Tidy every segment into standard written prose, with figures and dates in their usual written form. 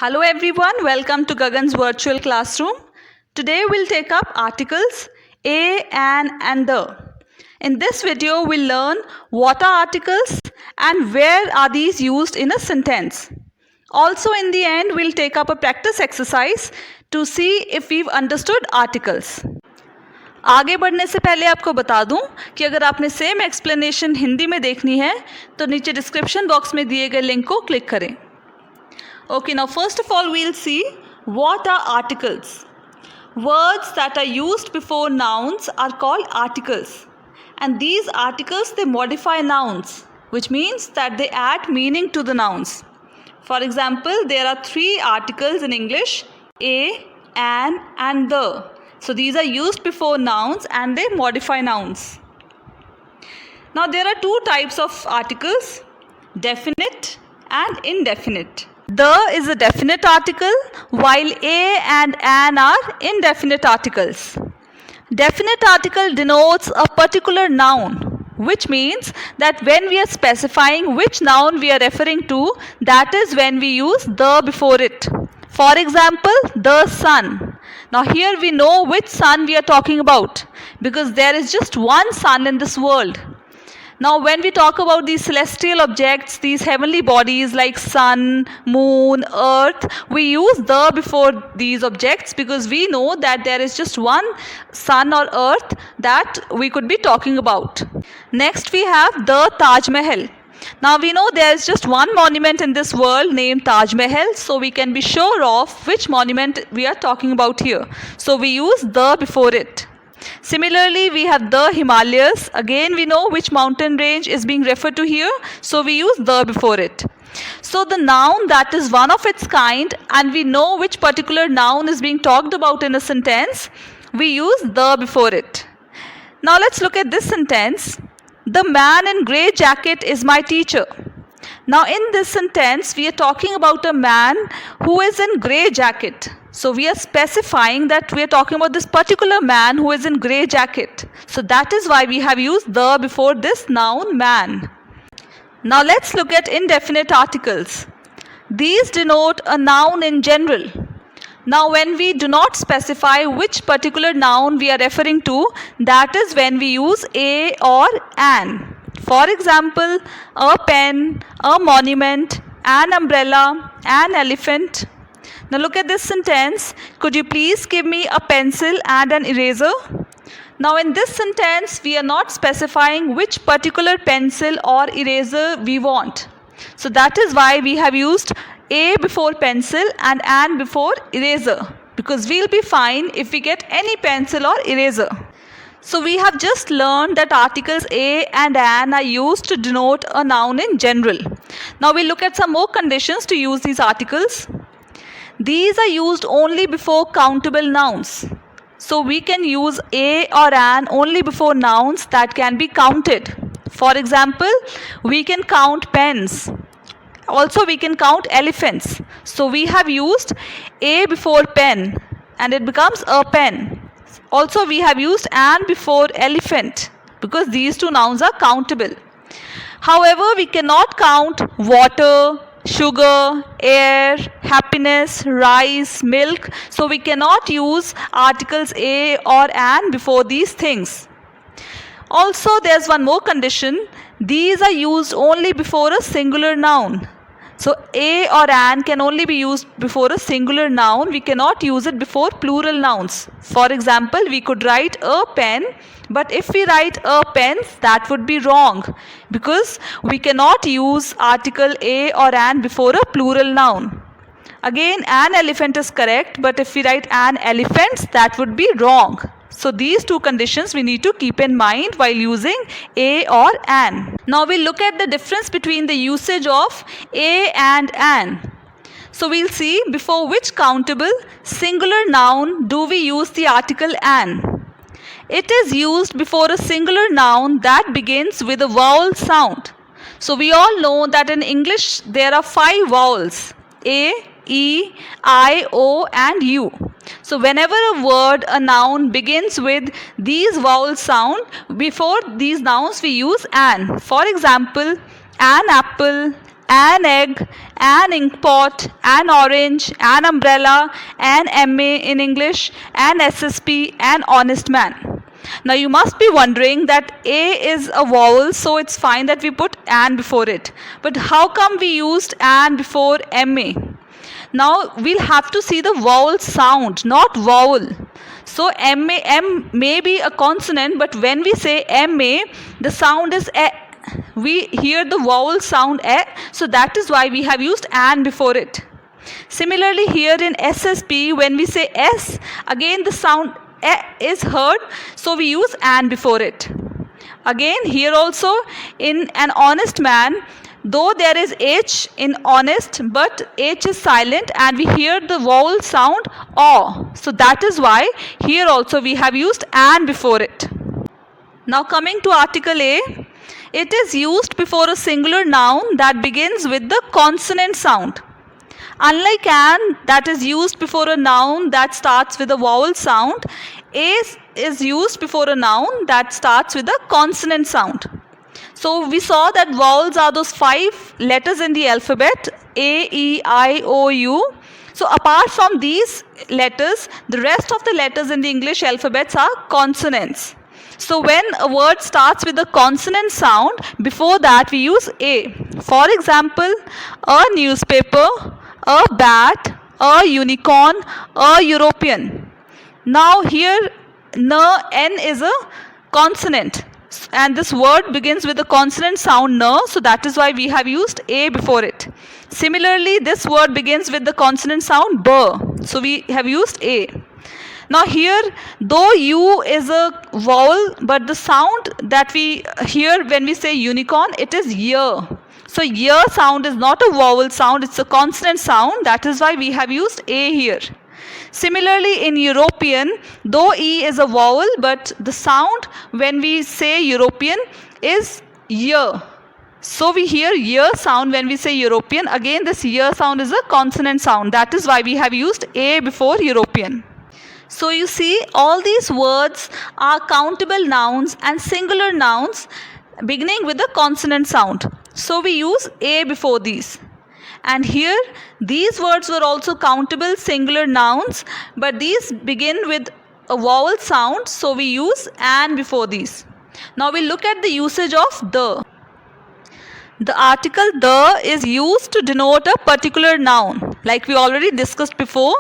Hello everyone, welcome to Gagan's virtual classroom. Today we'll take up articles a, an and the. In this video we'll learn what are articles and where are these used in a sentence. Also in the end we'll take up a practice exercise to see if we've understood articles. आगे बढ़ने से पहले आपको बता दूं कि अगर आपने सेम एक्सप्लेनेशन हिंदी में देखनी है तो नीचे डिस्क्रिप्शन बॉक्स में दिए गए लिंक को क्लिक करें. Okay, now first of all we'll see what are articles. Words that are used before nouns are called articles. And these articles, they modify nouns, which means that they add meaning to the nouns. For example, there are three articles in English: a, an and the. So these are used before nouns and they modify nouns. Now there are two types of articles: definite and indefinite. The is a definite article while a and an are indefinite articles. Definite article denotes a particular noun, which means that when we are specifying which noun we are referring to, that is when we use the before it. For example, the sun. Now here we know which sun we are talking about because there is just one sun in this world. Now when we talk about these celestial objects, these heavenly bodies like sun, moon, earth, we use the before these objects because we know that there is just one sun or earth that we could be talking about. Next we have the Taj Mahal. Now we know there is just one monument in this world named Taj Mahal, so we can be sure of which monument we are talking about here. So we use the before it. Similarly, we have the Himalayas. Again, we know which mountain range is being referred to here, so we use the before it. So the noun that is one of its kind and we know which particular noun is being talked about in a sentence, we use the before it. Now let's look at this sentence. The man in grey jacket is my teacher. Now in this sentence, we are talking about a man who is in grey jacket. So we are specifying that we are talking about this particular man who is in grey jacket. So that is why we have used the before this noun man. Now let's look at indefinite articles. These denote a noun in general. Now when we do not specify which particular noun we are referring to, that is when we use a or an. For example, a pen, a monument, an umbrella, an elephant. Now look at this sentence. Could you please give me a pencil and an eraser? Now in this sentence, we are not specifying which particular pencil or eraser we want. So that is why we have used a before pencil and an before eraser, because we'll be fine if we get any pencil or eraser. So we have just learned that articles a and an are used to denote a noun in general. Now we'll look at some more conditions to use these articles. These are used only before countable nouns. So we can use a or an only before nouns that can be counted. For example, we can count pens. Also we can count elephants. So we have used a before pen and it becomes a pen. Also we have used an before elephant because these two nouns are countable. However, we cannot count water, sugar, air, happiness, rice, milk. So we cannot use articles a or an before these things. Also there's one more condition. These are used only before a singular noun. So a or an can only be used before a singular noun. We cannot use it before plural nouns. For example, we could write a pen, but if we write a pens, that would be wrong because we cannot use article a or an before a plural noun. Again, an elephant is correct, but if we write an elephants, that would be wrong. So these two conditions we need to keep in mind while using a or an. Now we'll look at the difference between the usage of a and an. So we'll see before which countable singular noun do we use the article an. It is used before a singular noun that begins with a vowel sound. So we all know that in English there are 5 vowels: a, e, I, o and u. So whenever a word, a noun begins with these vowel sound, before these nouns we use an. For example, an apple, an egg, an ink pot, an orange, an umbrella, an MA in English, an SSP, an honest man. Now you must be wondering that A is a vowel, so it's fine that we put an before it. But how come we used an before MA? Now we'll have to see the vowel sound, not vowel. So M may be a consonant, but when we say MA, the sound is A. We hear the vowel sound A, so that is why we have used an before it. Similarly, here in SSP, when we say S, again the sound A is heard, so we use an before it. Again, here also in an honest man, though there is H in honest, but H is silent and we hear the vowel sound O. So that is why here also we have used an before it. Now coming to article A, it is used before a singular noun that begins with the consonant sound. Unlike an that is used before a noun that starts with a vowel sound, A is used before a noun that starts with a consonant sound. So we saw that vowels are those 5 letters in the alphabet, A, E, I, O, U. So apart from these letters, the rest of the letters in the English alphabets are consonants. So when a word starts with a consonant sound, before that we use A. For example, a newspaper, a bat, a unicorn, a European. Now here N is a consonant and this word begins with a consonant sound N, so that is why we have used A before it. Similarly, this word begins with the consonant sound B, so we have used A. Now here, though U is a vowel, but the sound that we hear when we say unicorn, it is Y. So Y sound is not a vowel sound, it's a consonant sound. That is why we have used A here. Similarly, in European, though E is a vowel, but the sound when we say European is Y. So we hear Y sound when we say European. Again, this Y sound is a consonant sound. That is why we have used A before European. So you see, all these words are countable nouns and singular nouns beginning with a consonant sound. So we use A before these. And here, these words were also countable singular nouns, but these begin with a vowel sound, so we use an before these. Now we look at the usage of the. The article the is used to denote a particular noun, like we already discussed before.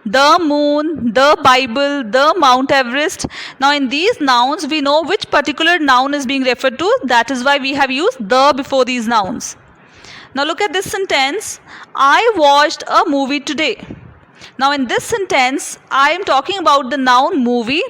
The moon, the Bible, the Mount Everest. Now in these nouns, we know which particular noun is being referred to. That is why we have used the before these nouns. Now look at this sentence. I watched a movie today. Now in this sentence, I am talking about the noun movie.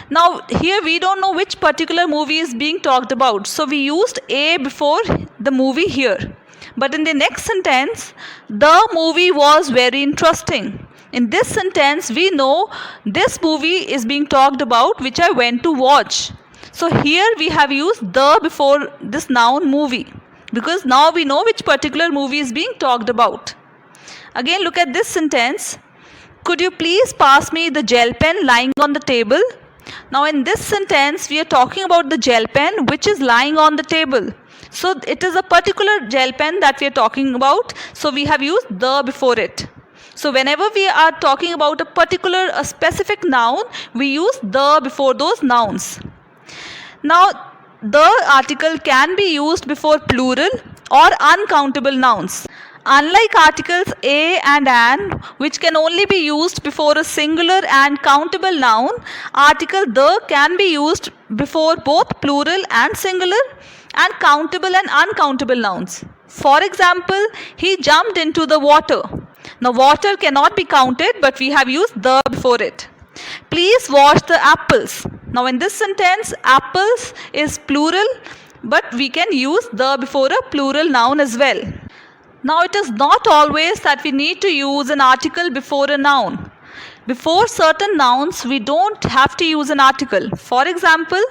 Now here we don't know which particular movie is being talked about. So we used A before the movie here. But in the next sentence, the movie was very interesting. In this sentence, we know this movie is being talked about which I went to watch. So here we have used the before this noun movie, because now we know which particular movie is being talked about. Again, look at this sentence. Could you please pass me the gel pen lying on the table? Now in this sentence, we are talking about the gel pen which is lying on the table. So it is a particular gel pen that we are talking about. So we have used the before it. So whenever we are talking about a specific noun, we use the before those nouns. Now, the article can be used before plural or uncountable nouns. Unlike articles a and an, which can only be used before a singular and countable noun, article the can be used before both plural and singular and countable and uncountable nouns. For example, he jumped into the water. Now water cannot be counted, but we have used the before it. Please wash the apples. Now in this sentence, apples is plural, but we can use the before a plural noun as well. Now it is not always that we need to use an article before a noun. Before certain nouns, we don't have to use an article. For example,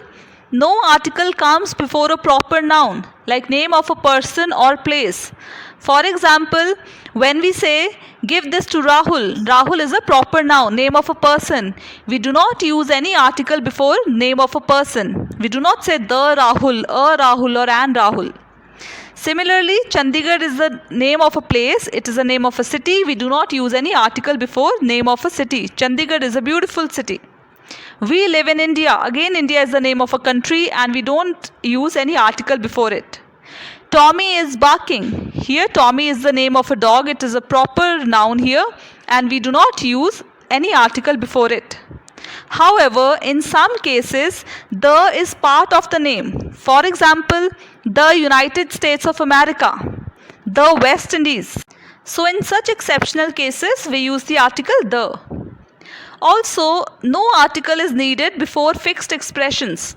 no article comes before a proper noun, like name of a person or place. For example, when we say, give this to Rahul, Rahul is a proper noun, name of a person. We do not use any article before name of a person. We do not say the Rahul, a Rahul or an Rahul. Similarly, Chandigarh is the name of a place. It is the name of a city. We do not use any article before name of a city. Chandigarh is a beautiful city. We live in India. Again, India is the name of a country and we don't use any article before it. Tommy is barking. Here, Tommy is the name of a dog. It is a proper noun here and we do not use any article before it. However, in some cases, the is part of the name. For example, the United States of America, the West Indies. So, in such exceptional cases, we use the article the. Also, no article is needed before fixed expressions.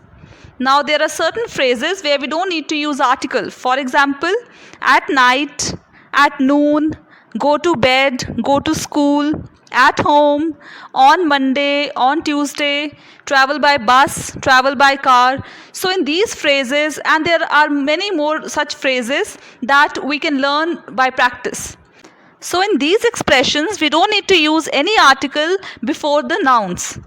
Now, there are certain phrases where we don't need to use article. For example, at night, at noon, go to bed, go to school, at home, on Monday, on Tuesday, travel by bus, travel by car. So in these phrases, and there are many more such phrases that we can learn by practice. So in these expressions, we don't need to use any article before the nouns.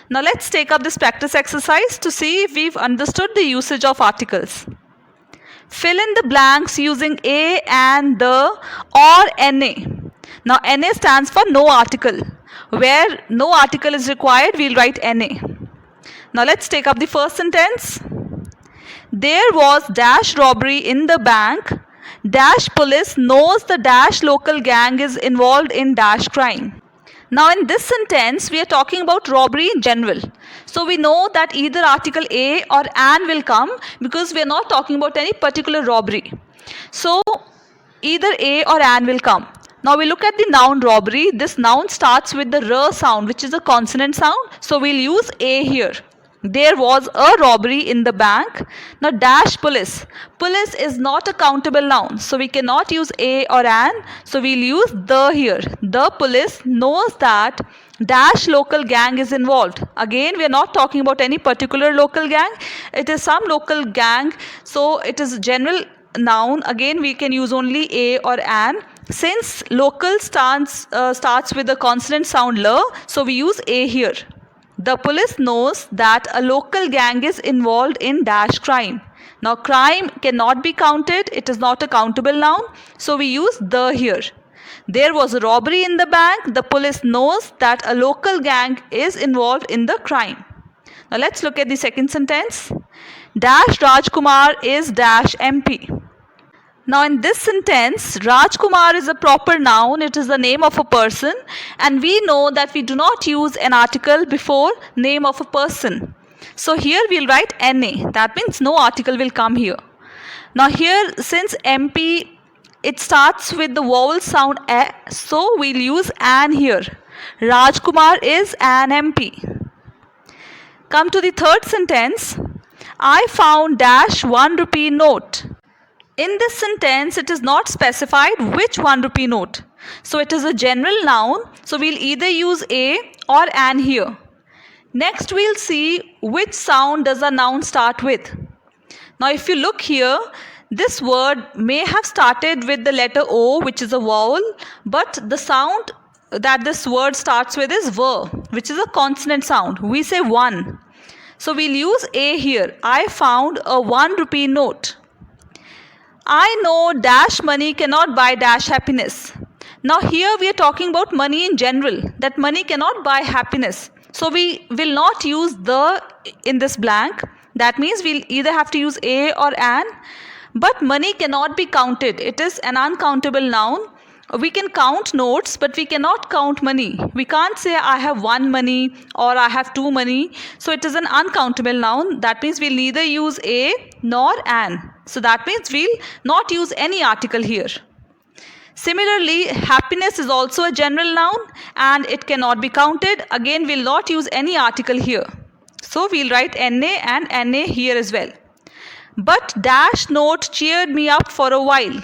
Now let's take up this practice exercise to see if we've understood the usage of articles. Fill in the blanks using a, and, the, or na. Now, NA stands for no article. Where no article is required, we'll write NA. Now, let's take up the first sentence. There was dash robbery in the bank. Dash police knows the dash local gang is involved in dash crime. Now, in this sentence, we are talking about robbery in general. So, we know that either article a or an will come because we are not talking about any particular robbery. So, either a or an will come. Now we look at the noun robbery. This noun starts with the r sound, which is a consonant sound. So we'll use a here. There was a robbery in the bank. Now dash police. Police is not a countable noun. So we cannot use a or an. So we'll use the here. The police knows that dash local gang is involved. Again, we are not talking about any particular local gang. It is some local gang. So it is a general noun. Again, we can use only a or an. Since local starts with the consonant sound l, so we use a here. The police knows that a local gang is involved in dash crime. Now crime cannot be counted. It is not a countable noun. So we use the here. There was a robbery in the bank. The police knows that a local gang is involved in the crime. Now let's look at the second sentence. Dash Rajkumar is dash MP. Now in this sentence, Rajkumar is a proper noun. It is the name of a person. And we know that we do not use an article before name of a person. So here we'll write NA. That means no article will come here. Now here, since MP, it starts with the vowel sound A. So we'll use an here. Rajkumar is an MP. Come to the third sentence. I found dash 1 rupee note. In this sentence, it is not specified which 1 rupee note. So it is a general noun. So we'll either use a or an here. Next, we'll see which sound does a noun start with. Now, if you look here, this word may have started with the letter O, which is a vowel, but the sound that this word starts with is V, which is a consonant sound. We say one. So we'll use a here. I found a 1 rupee note. I know dash money cannot buy dash happiness. Now here we are talking about money in general, that money cannot buy happiness. So we will not use the in this blank. That means we'll either have to use a or an. But money cannot be counted. It is an uncountable noun. We can count notes, but we cannot count money. We can't say I have 1 money or I have 2 money. So it is an uncountable noun. That means we'll neither use a nor an. So that means we'll not use any article here. Similarly, happiness is also a general noun and it cannot be counted. Again, we'll not use any article here. So we'll write NA and NA here as well. But dash note cheered me up for a while.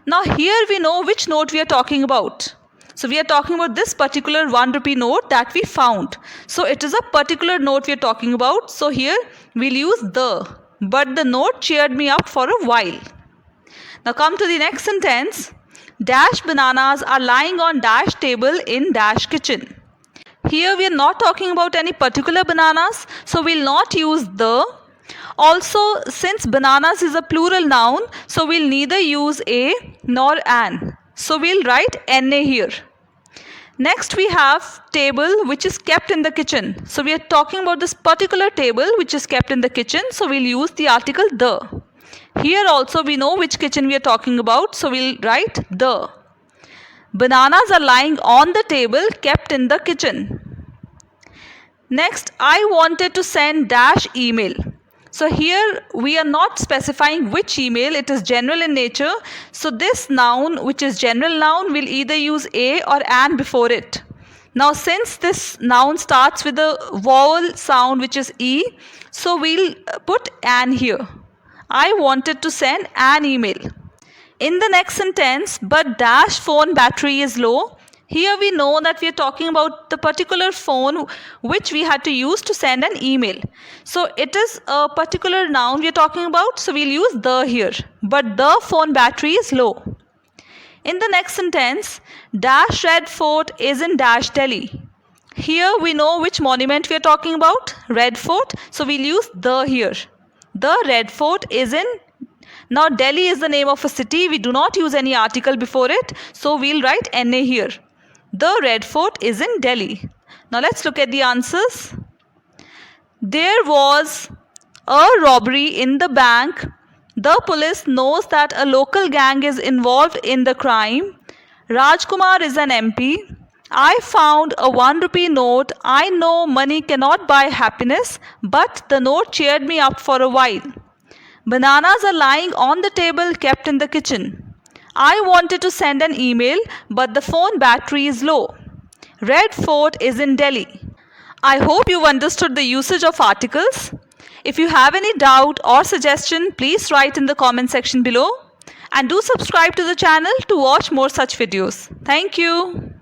Now here we know which note we are talking about. So we are talking about this particular 1 rupee note that we found. So it is a particular note we are talking about. So here we'll use the. But the note cheered me up for a while. Now come to the next sentence. Dash bananas are lying on dash table in dash kitchen. Here we are not talking about any particular bananas. So we'll not use the. Also, since bananas is a plural noun, so we'll neither use a nor an. So we'll write na here. Next we have table which is kept in the kitchen. So we are talking about this particular table which is kept in the kitchen. So we'll use the article the. Here also we know which kitchen we are talking about. So we'll write the. Bananas are lying on the table kept in the kitchen. Next, I wanted to send dash email. So here we are not specifying which email, it is general in nature. So this noun, which is general noun, will either use a or an before it. Now since this noun starts with a vowel sound which is e, so we'll put an here. I wanted to send an email. In the next sentence, but dash phone battery is low. Here we know that we are talking about the particular phone which we had to use to send an email. So it is a particular noun we are talking about, so we'll use the here. But the phone battery is low. In the next sentence, dash Red Fort is in dash Delhi. Here we know which monument we are talking about, Red Fort, so we'll use the here. The Red Fort is in. Now Delhi is the name of a city, we do not use any article before it, so we'll write na here. The Red Fort is in Delhi. Now let's look at the answers. There was a robbery in the bank. The police knows that a local gang is involved in the crime. Rajkumar is an MP. I found a 1 rupee note. I know money cannot buy happiness, but the note cheered me up for a while. Bananas are lying on the table kept in the kitchen. I wanted to send an email, but the phone battery is low. Red Fort is in Delhi. I hope you've understood the usage of articles. If you have any doubt or suggestion, please write in the comment section below. And do subscribe to the channel to watch more such videos. Thank you.